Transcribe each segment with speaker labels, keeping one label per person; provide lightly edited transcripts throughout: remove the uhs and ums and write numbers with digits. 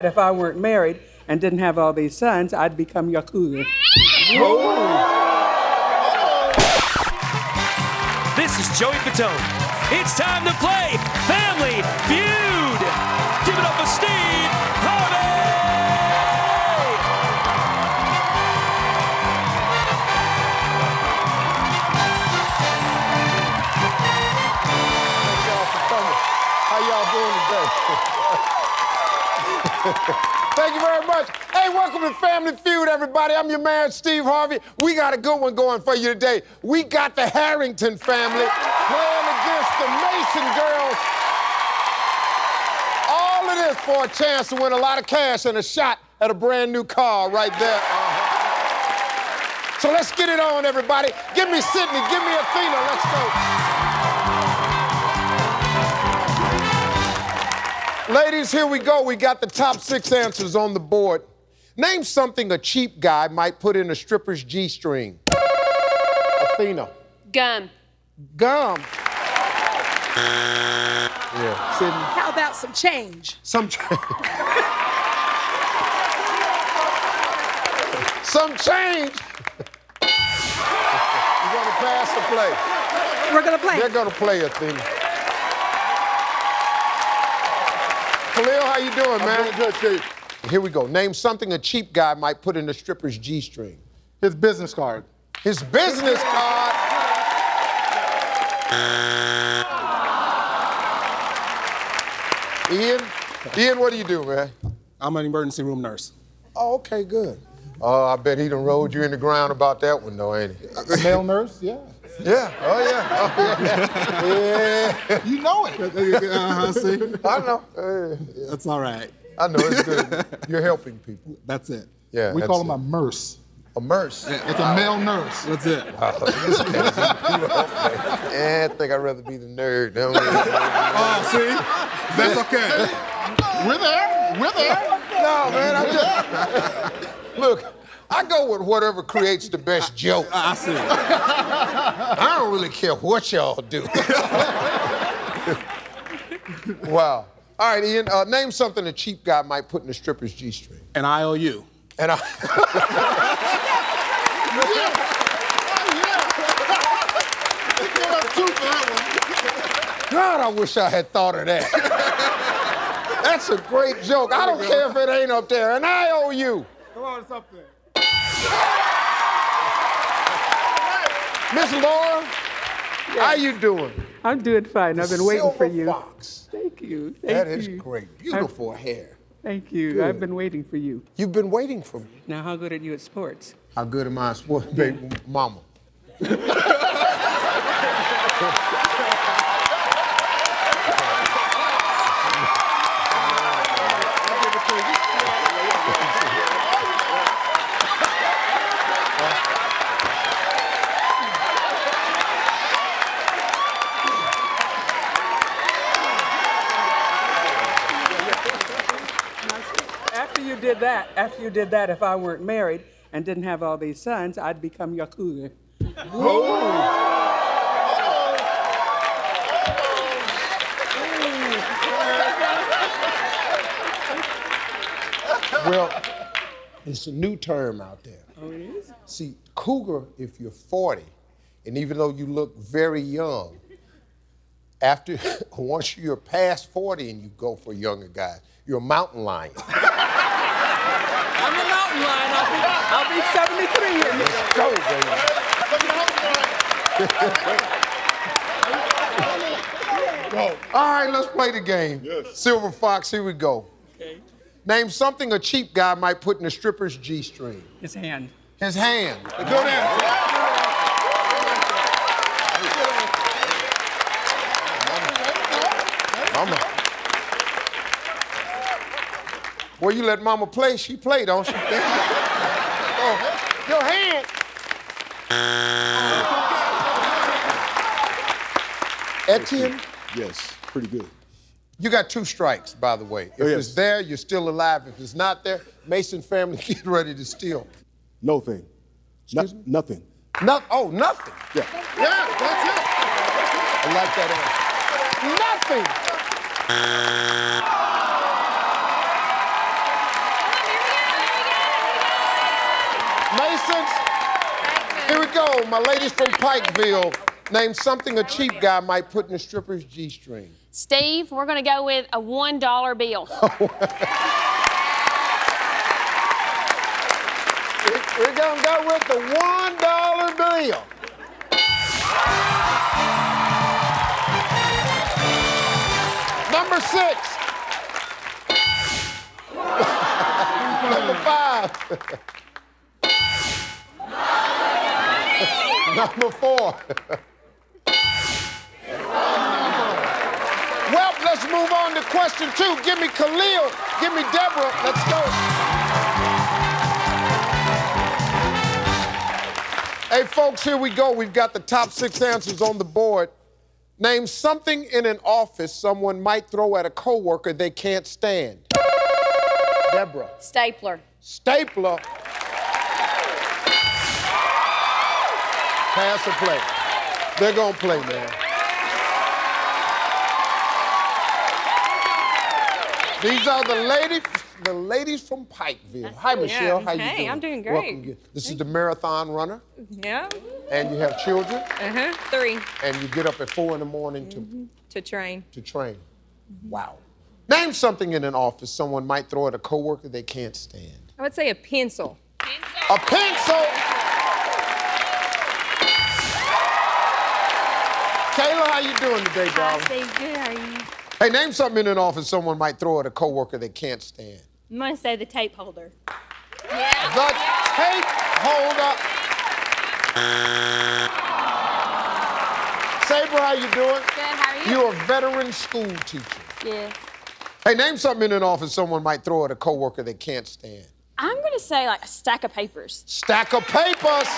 Speaker 1: If I weren't married and didn't have all these sons, I'd become your cougar.
Speaker 2: This is Joey Fatone. It's time to play Family Feud. Give it up for Steve Harvey.
Speaker 3: Thank y'all for coming. How y'all doing today? Thank you very much. Hey, welcome to Family Feud, everybody. I'm your man, Steve Harvey. We got a good one going for you today. We got the Harrington family playing against the Mason girls. All of this for a chance to win a lot of cash and a shot at a brand new car right there. So let's get it on, everybody. Give me Sydney, give me Athena, let's go. Ladies, here we go. We got the top 6 answers on the board. Name something a cheap guy might put in a stripper's G-string. Athena.
Speaker 4: Gum.
Speaker 3: Gum. Yeah. Sydney.
Speaker 4: How about some change?
Speaker 3: Some change. Some change. You want to pass or play?
Speaker 4: We're gonna play.
Speaker 3: They're gonna play, Athena. Khalil, how you doing, man?
Speaker 5: I'm doing good, Steve.
Speaker 3: Here we go. Name something a cheap guy might put in a stripper's G-string.
Speaker 5: His business card.
Speaker 3: His business card. Ian, what do you do, man?
Speaker 5: I'm an emergency room nurse.
Speaker 3: Oh, okay, good. Oh, I bet he done rolled you in the ground about that one, though, ain't he?
Speaker 5: A male nurse? Yeah.
Speaker 3: Yeah, oh yeah, oh yeah. Yeah.
Speaker 5: You know it. See?
Speaker 3: I know.
Speaker 5: That's all right.
Speaker 3: I know, it's good. You're helping people.
Speaker 5: That's it.
Speaker 3: Yeah,
Speaker 5: we
Speaker 3: that's
Speaker 5: call him
Speaker 3: it.
Speaker 5: a nurse.
Speaker 3: A nurse.
Speaker 5: It's a male nurse. That's it.
Speaker 3: I think I'd rather be the nerd.
Speaker 5: Oh, see? That's okay. We're there. We're there.
Speaker 3: No, man, I just... Look, I go with whatever creates the best joke.
Speaker 5: I see.
Speaker 3: I don't really care what y'all do. Wow. All right, Ian, name something a cheap guy might put in a stripper's G-string.
Speaker 5: An IOU.
Speaker 3: And I... God, I wish I had thought of that. That's a great joke. I don't care if it ain't up there. An IOU.
Speaker 5: Come on, it's up there.
Speaker 3: Miss Laura, how you doing?
Speaker 1: I'm doing fine. I've been waiting for you.
Speaker 3: Silver Fox.
Speaker 1: Thank you.
Speaker 3: That is great. Beautiful hair.
Speaker 1: Thank you.
Speaker 3: Good.
Speaker 1: I've been waiting for you.
Speaker 3: You've been waiting for me.
Speaker 1: Now, how good are you at sports?
Speaker 3: How good am I at sports, baby mama?
Speaker 1: After you did that, if I weren't married and didn't have all these sons, I'd become your cougar.
Speaker 3: Well, it's a new term out there.
Speaker 1: Oh, it is?
Speaker 3: See, cougar, if you're 40, and even though you look very young, once you're past 40 and you go for younger guys, you're a mountain lion.
Speaker 1: I'm a mountain lion. I'll be 73 here.
Speaker 3: Let's go, baby. All right, let's play the game.
Speaker 5: Yes.
Speaker 3: Silver Fox, here we go.
Speaker 1: Okay.
Speaker 3: Name something a cheap guy might put in a stripper's G-string.
Speaker 1: His hand.
Speaker 3: His hand.
Speaker 5: Good answer.
Speaker 3: Mama. Well, you let Mama play, she play, don't she? Oh, your hand. Etienne,
Speaker 5: Yes, pretty good.
Speaker 3: you got 2 strikes, by the way. If
Speaker 5: yes.
Speaker 3: it's there, you're still alive. If it's not there, Mason family get ready to steal.
Speaker 5: No thing.
Speaker 3: Excuse me?
Speaker 5: Nothing.
Speaker 3: Oh, nothing.
Speaker 5: Yeah. Yeah, that's it.
Speaker 3: I like that answer. nothing. Masons. Here we go. My ladies from Pikeville. Name something a cheap guy might put in a stripper's G-string.
Speaker 4: Steve, we're going to go with a $1 bill.
Speaker 3: We're going to go with the $1 bill. Number 6. Number 5. Number 4. Well, let's move on to question 2. Give me Khalil. Give me Deborah. Let's go. Hey, folks, here we go. We've got the top 6 answers on the board. Name something in an office someone might throw at a coworker they can't stand. Deborah.
Speaker 4: Stapler.
Speaker 3: Stapler. Pass or play? They're gonna play, man. These are the ladies from Pikeville. Hi, Michelle. How you doing?
Speaker 6: Hey, I'm doing great.
Speaker 3: Welcome. This is the marathon runner,
Speaker 6: Yeah.
Speaker 3: and you have children,
Speaker 6: 3
Speaker 3: and you get up at 4 in the morning
Speaker 6: to train.
Speaker 3: to train. Wow. Name something in an office someone might throw at a coworker they can't stand.
Speaker 6: I would say a pencil.
Speaker 3: A pencil. Kayla, how you doing today, darling?
Speaker 7: Steve, good. How are you?
Speaker 3: Hey, name something in an office someone might throw at a coworker they can't stand.
Speaker 7: I'm gonna say the tape holder.
Speaker 3: The tape holder. Saber, how you doing?
Speaker 7: Good. How are you?
Speaker 3: You're a veteran school teacher.
Speaker 7: Yes.
Speaker 3: Hey, name something in an office someone might throw at a coworker they can't stand.
Speaker 4: I'm going to say like a stack of papers.
Speaker 3: Stack of papers.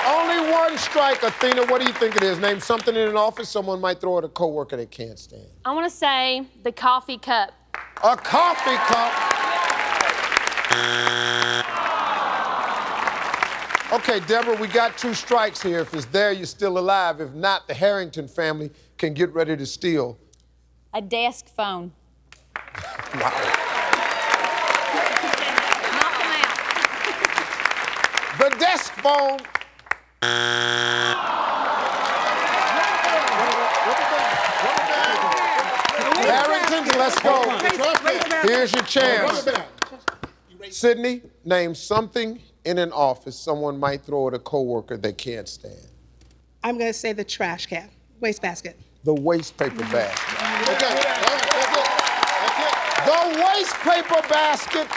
Speaker 3: Only one strike, Athena. What do you think it is? Name something in an office someone might throw at a coworker they can't stand.
Speaker 4: I want to say the coffee cup.
Speaker 3: A coffee cup. Okay, Deborah, we got 2 strikes here. If it's there, you're still alive. If not, the Harrington family can get ready to steal.
Speaker 7: A desk phone.
Speaker 3: Wow.
Speaker 7: Knock 'em out.
Speaker 3: The desk phone. Harrington, let's go. Here's your chance. Sydney, name something in an office someone might throw at a coworker they can't stand.
Speaker 8: I'm going to say the trash can, wastebasket.
Speaker 3: The waste paper basket.
Speaker 5: Okay, that's it.
Speaker 3: The waste paper basket.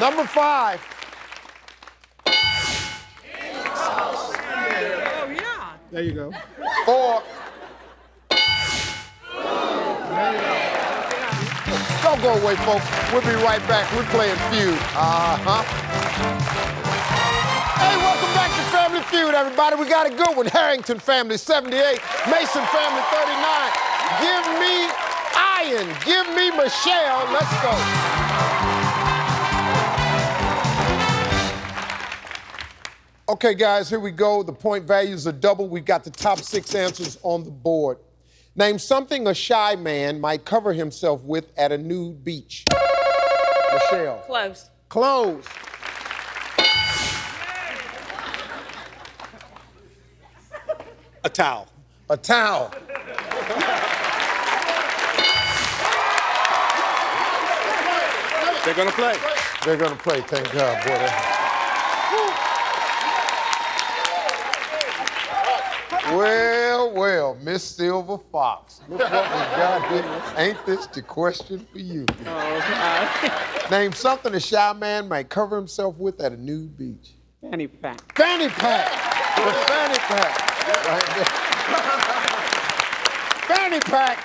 Speaker 3: Number 5.
Speaker 5: There you go.
Speaker 3: 4. Don't go away, folks. We'll be right back. We're playing Feud. Hey, welcome back to Family Feud, everybody. We got a good one. Harrington family, 78. Mason family, 39. Give me Ian. Give me Michelle. Let's go. Okay, guys, here we go. The point values are double. We've got the top 6 answers on the board. Name something a shy man might cover himself with at a nude beach. Michelle.
Speaker 6: Close.
Speaker 3: Clothes.
Speaker 2: A towel.
Speaker 3: A towel.
Speaker 2: They're gonna play.
Speaker 3: They're gonna play, thank God, boy. Well, Miss Silver Fox. Look what we got here. Ain't this the question for you? Name something a shy man might cover himself with at a nude beach.
Speaker 1: Fanny pack.
Speaker 3: Fanny pack. The fanny pack. Right there. Fanny pack.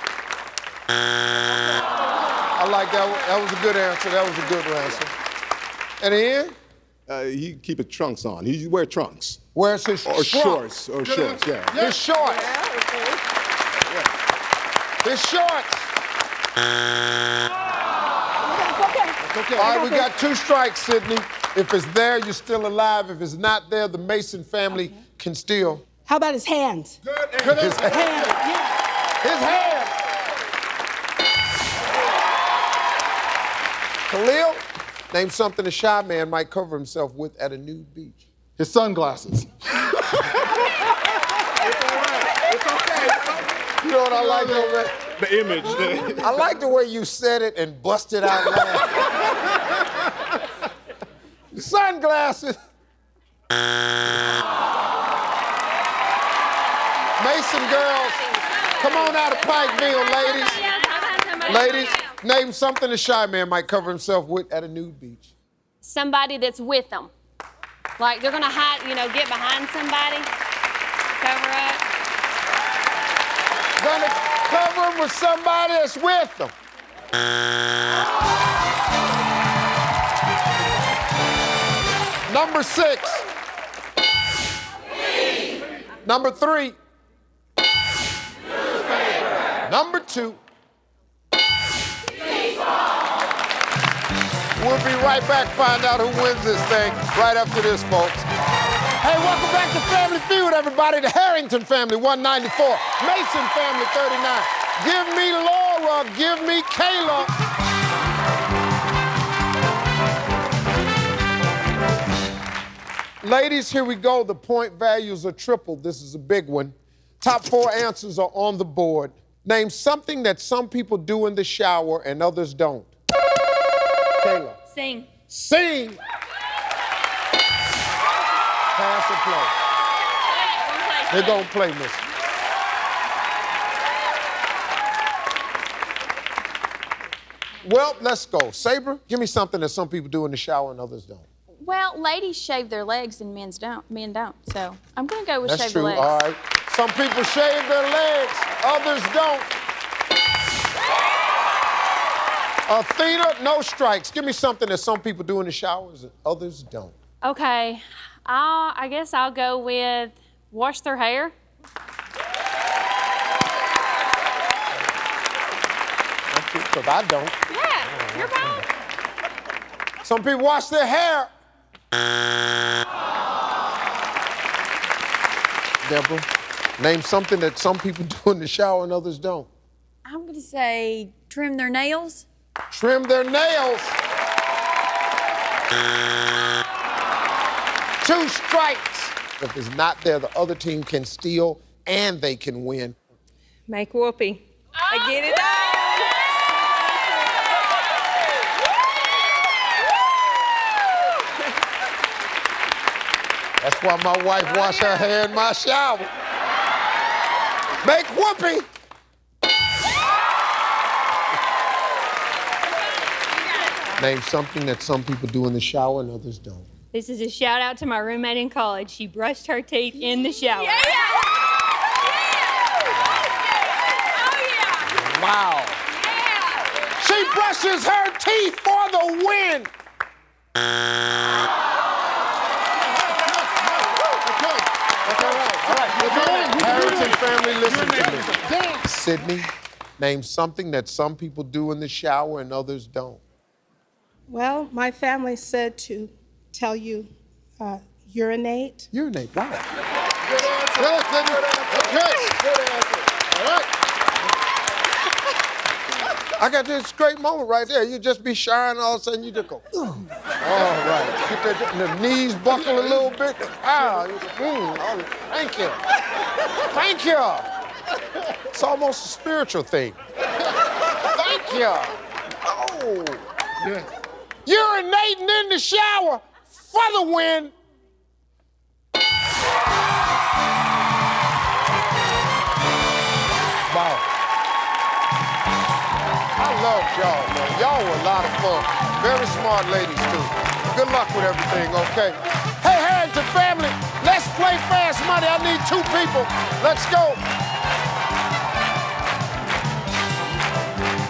Speaker 3: I like that one. That was a good answer. That was a good answer. And Ian?
Speaker 5: He keep his trunks on. He wear trunks.
Speaker 3: Where's his
Speaker 5: Or
Speaker 3: trunks?
Speaker 5: shorts. Or shorts, yeah.
Speaker 3: His shorts. His shorts.
Speaker 5: Okay.
Speaker 3: All right, we got 2 strikes, Sydney. If it's there, you're still alive. If it's not there, the Mason family can steal.
Speaker 8: How about his hands?
Speaker 5: Good
Speaker 3: His hand. His hand. Khalil, name something a shy man might cover himself with at a nude beach.
Speaker 5: His sunglasses.
Speaker 3: You know what I like, though, man?
Speaker 5: The image.
Speaker 3: I like the way you said it and busted out laughing. Sunglasses. Mason girls, come on out of Pikeville, ladies. Ladies, name something a shy man might cover himself with at a nude beach.
Speaker 4: Somebody that's with them. Like they're gonna hide, get behind somebody, cover up.
Speaker 3: Gonna cover him with somebody that's with them. Number 6. Number 3. Number 2. We'll be right back, find out who wins this thing right after this, folks. Hey, welcome back to Family Feud, everybody. The Harrington family, 194. Mason family, 39. Give me Laura, give me Kayla. Ladies, here we go. The point values are tripled. This is a big one. Top 4 answers are on the board. Name something that some people do in the shower and others don't. Kayla.
Speaker 7: Sing.
Speaker 3: Sing. Pass or play? They're gonna play, miss. Well, let's go. Sabre, give me something that some people do in the shower and others don't.
Speaker 9: Well, ladies shave their legs and men don't. So I'm gonna go with
Speaker 3: That's
Speaker 9: shave
Speaker 3: true.
Speaker 9: the legs.
Speaker 3: All right. Some people shave their legs, others don't. Athena, no strikes. Give me something that some people do in the showers and others don't.
Speaker 4: Okay, I guess I'll go with wash their hair.
Speaker 3: Because I don't.
Speaker 4: Yeah, you're wrong.
Speaker 3: Some people wash their hair. Deborah, name something that some people do in the shower and others don't.
Speaker 7: I'm going to say trim their nails.
Speaker 3: Trim their nails. 2 strikes. If it's not there, the other team can steal and they can win.
Speaker 6: Make whoopee. I get it out.
Speaker 3: That's why my wife washes her hair in my shower. Make whoopee. Name something that some people do in the shower and others don't.
Speaker 7: This is a shout out to my roommate in college. She brushed her teeth in the shower.
Speaker 3: Wow. She brushes her teeth for the win. Harrington family, listen to me. Sydney, name something that some people do in the shower and others don't.
Speaker 8: Well, my family said to tell you, urinate.
Speaker 3: Urinate, wow.
Speaker 5: Good answer. Okay. Good answer. All right.
Speaker 3: I got this great moment right there. You just be shy and all of a sudden you just go, all right. Get that, the knees buckle a little bit. Ah, oh, thank you. Thank you. It's almost a spiritual thing. Thank you. Oh.
Speaker 5: Yeah.
Speaker 3: Urinating in the shower for the win. Wow. I love y'all, man. Y'all were a lot of fun. Very smart ladies, too. Good luck with everything, okay? Hey, Harrington family, let's play fast money. I need 2 people. Let's go.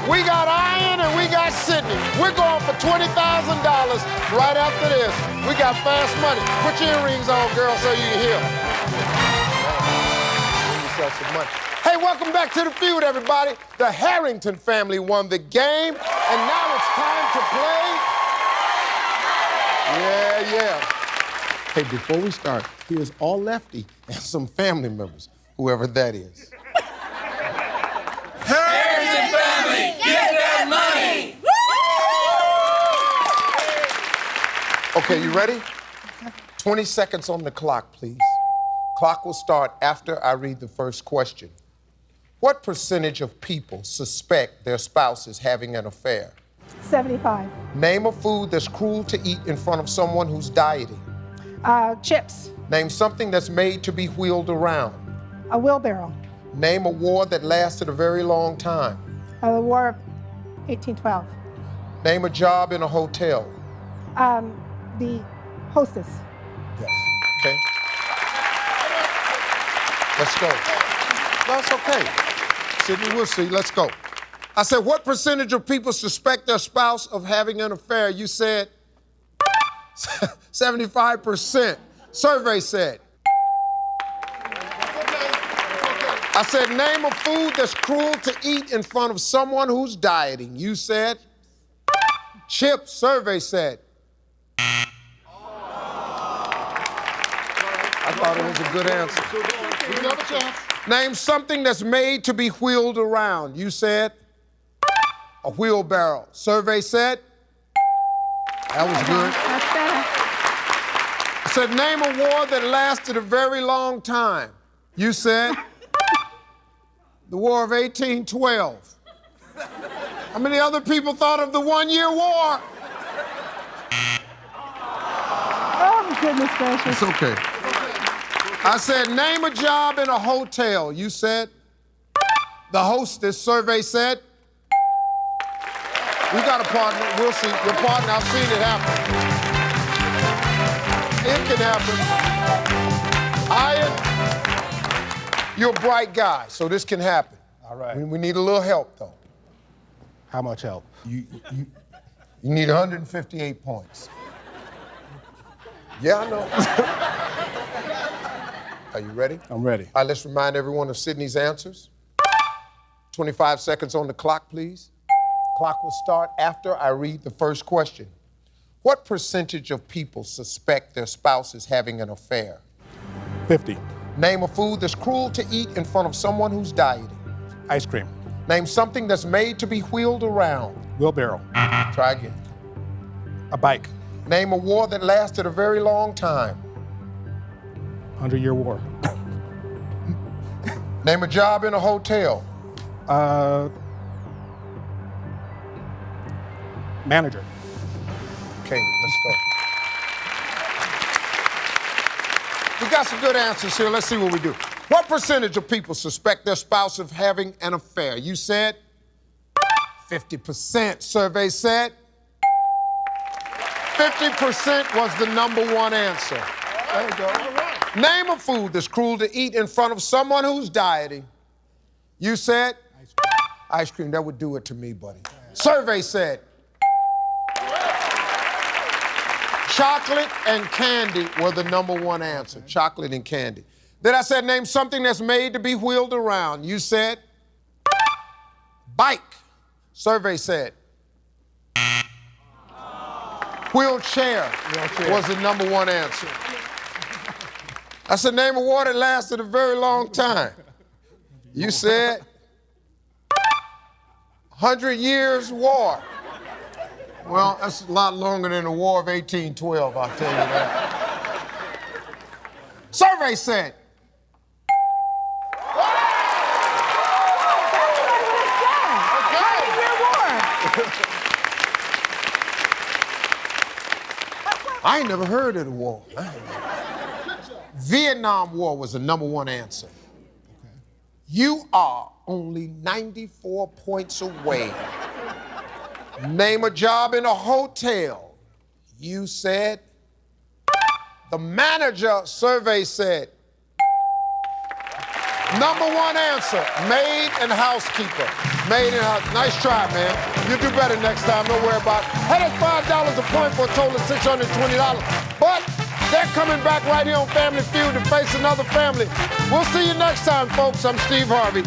Speaker 3: We got Ian and we got Sydney. We're going for $20,000 right after this. We got fast money. Put your earrings on, girl, so you can hear. Win yourself some money. Hey, welcome back to the feud, everybody. The Harrington family won the game, and now it's time to play. Yeah. Hey, before we start, here's All Lefty and some family members whoever that is.
Speaker 2: Harrington family, get that money!
Speaker 3: Okay, you ready? 20 seconds on the clock, please. Clock will start after I read the first question. What percentage of people suspect their spouse is having an affair?
Speaker 8: 75.
Speaker 3: Name a food that's cruel to eat in front of someone who's dieting.
Speaker 8: Chips.
Speaker 3: Name something that's made to be wheeled around.
Speaker 8: A wheelbarrow.
Speaker 3: Name a war that lasted a very long time.
Speaker 8: The War of 1812.
Speaker 3: Name a job in a hotel.
Speaker 8: The hostess.
Speaker 3: Yes. Okay. Let's go. That's okay. Sydney, we'll see. Let's go. I said, what percentage of people suspect their spouse of having an affair? You said 75%. Survey said. I said, name a food that's cruel to eat in front of someone who's dieting. You said chips. Survey said. I thought it was a good answer. Name something that's made to be wheeled around. You said a wheelbarrow. Survey said that was good. I said name a war that lasted a very long time. You said the War of 1812. How many other people thought of the 1-year war?
Speaker 8: Oh, goodness gracious.
Speaker 3: It's okay. I said, name a job in a hotel. You said the hostess. Survey said. We got a partner. We'll see. Your partner, I've seen it happen. It can happen. Ian, you're a bright guy, so this can happen.
Speaker 5: All right.
Speaker 3: We need a little help, though.
Speaker 5: How much help?
Speaker 3: You need 158 points. Yeah, I know. Are you ready?
Speaker 5: I'm ready.
Speaker 3: All right, let's remind everyone of Sydney's answers. 25 seconds on the clock, please. Clock will start after I read the first question. What percentage of people suspect their spouse is having an affair?
Speaker 5: 50.
Speaker 3: Name a food that's cruel to eat in front of someone who's dieting.
Speaker 5: Ice cream.
Speaker 3: Name something that's made to be wheeled around.
Speaker 5: Wheelbarrow.
Speaker 3: Try again.
Speaker 5: A bike.
Speaker 3: Name a war that lasted a very long time.
Speaker 5: 100-year war.
Speaker 3: Name a job in a hotel.
Speaker 5: Manager.
Speaker 3: Okay, let's go. We got some good answers here. Let's see what we do. What percentage of people suspect their spouse of having an affair? You said 50%. Survey said 50% was the #1 answer. There you go. Name a food that's cruel to eat in front of someone who's dieting. You said ice cream. That would do it to me, buddy. Survey said chocolate and candy were the #1 answer. Chocolate and candy. Then I said, name something that's made to be wheeled around. You said bike. Survey said wheelchair was the #1 answer. I said, name a war that lasted a very long time. You said 100 Years' War. Well, that's a lot longer than the War of 1812, I'll tell you that. Survey said. I ain't never heard of the war. Vietnam War was the #1 answer. You are only 94 points away. Name a job in a hotel. You said the manager. Survey said #1 answer, maid and housekeeper. Maid and house. Nice try, man. You'll do better next time. Don't worry about it. Hey, that's $5 a point for a total of $620. But they're coming back right here on Family Feud to face another family. We'll see you next time, folks. I'm Steve Harvey.